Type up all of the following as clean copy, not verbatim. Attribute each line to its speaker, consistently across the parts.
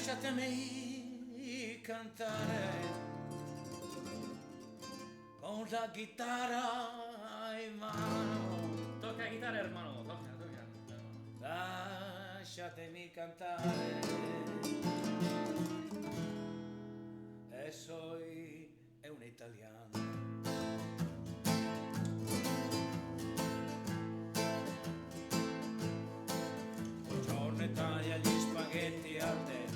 Speaker 1: Lasciatemi cantare con la chitarra in mano.
Speaker 2: Toca la chitarra, hermano, toca.
Speaker 1: Lasciatemi cantare e soy è un italiano. Buongiorno Italia, gli spaghetti al dente,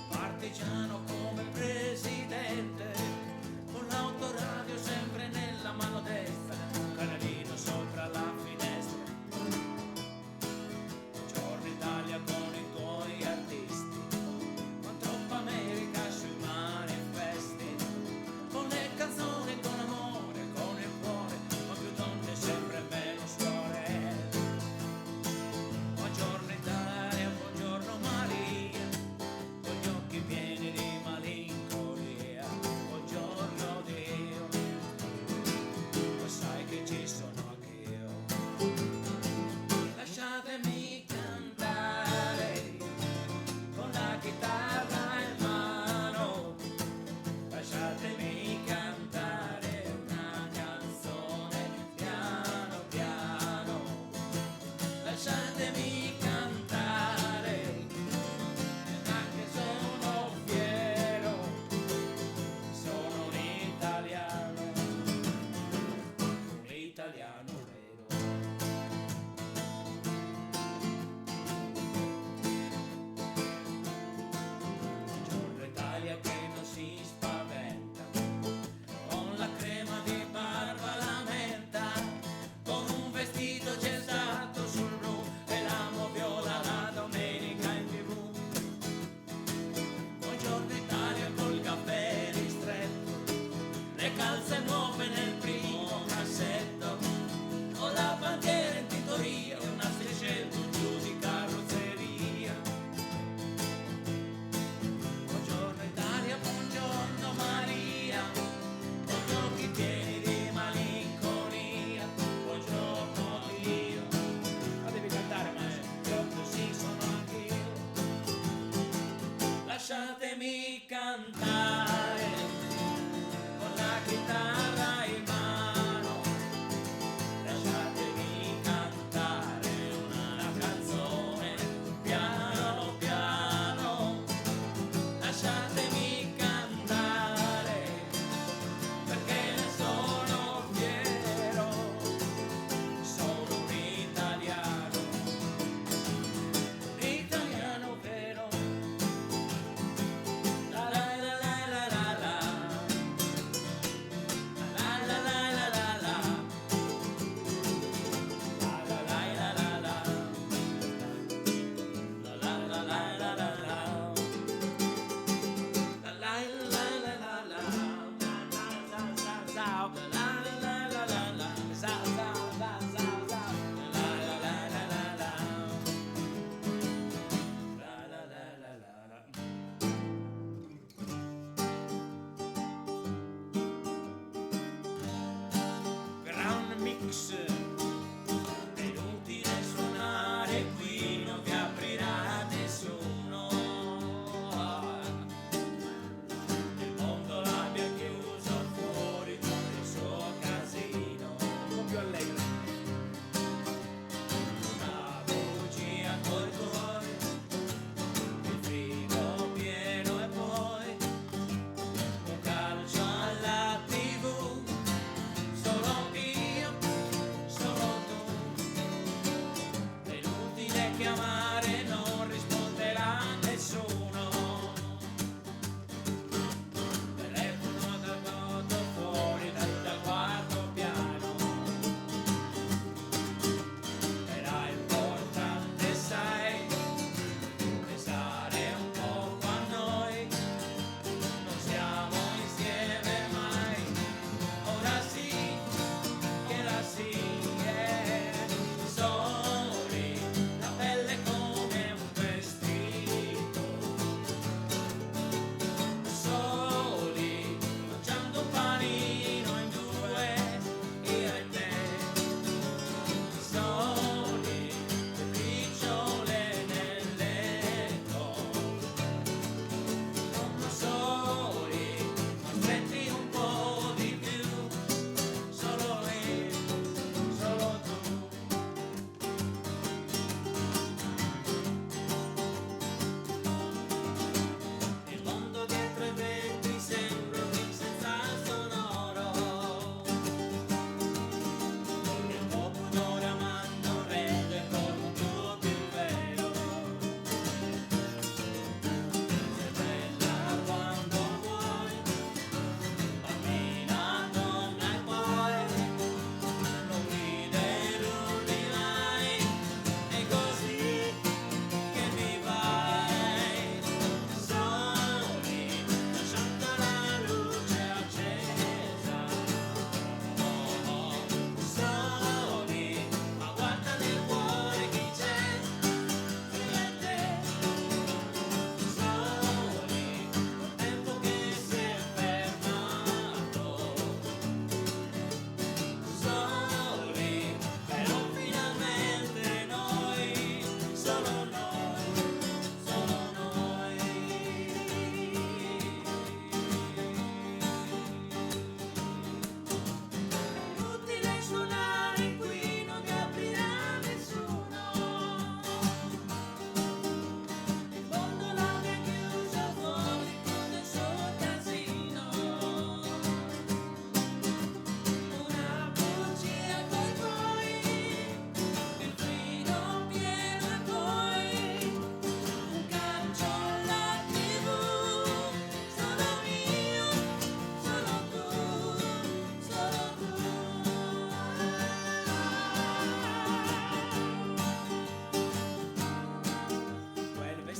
Speaker 1: partigiano come presidente, con l'autoradio sempre nella mano destra, canarino sopra la finestra. Buongiorno Italia con i tuoi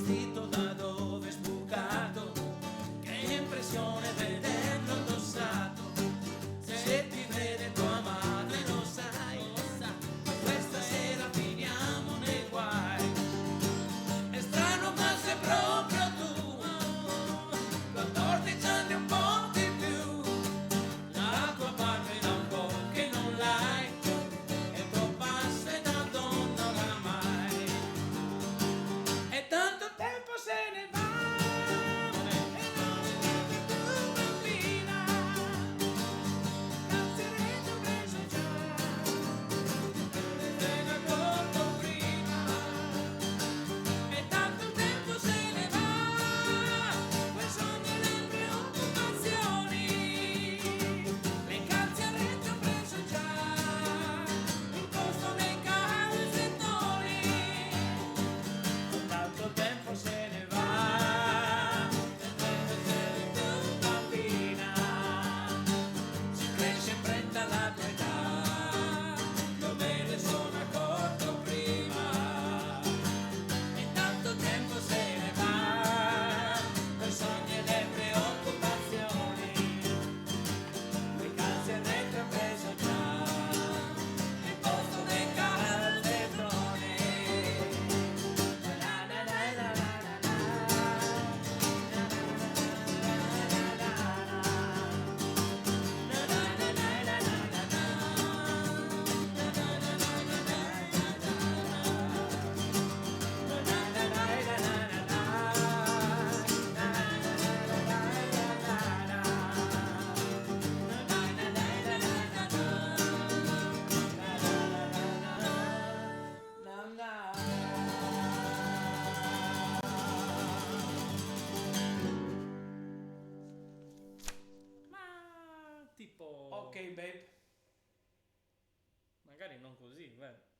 Speaker 1: vestito da dove è sbucato, che impressione vederlo indossato. Se ti vede tua madre lo sai, questa sera finiamo nei guai. È strano ma sei proprio tu, 14 anni un po' di più, la tua barba da un po' che non l'hai, e il tuo passo è da donna oramai. E tanto tempo se ne va, e non è più tu bambina, canzonetto preso già, te ne accorgo prima. E tanto tempo se ne va, quei sogni e le preoccupazioni, le calze a letto preso già, il posto nei calzettoni. Tanto tempo se ne va, e sei tu bambina, si cresce in fretta la tua età, io me ne sono accorto prima. E tanto tempo se ne va, per sogni e le preoccupazioni, le calze a retro preso già, il posto nei calzettoni. La la la la la la la.
Speaker 2: Ma tipo...
Speaker 1: Ok, babe.
Speaker 2: Magari non così, beh.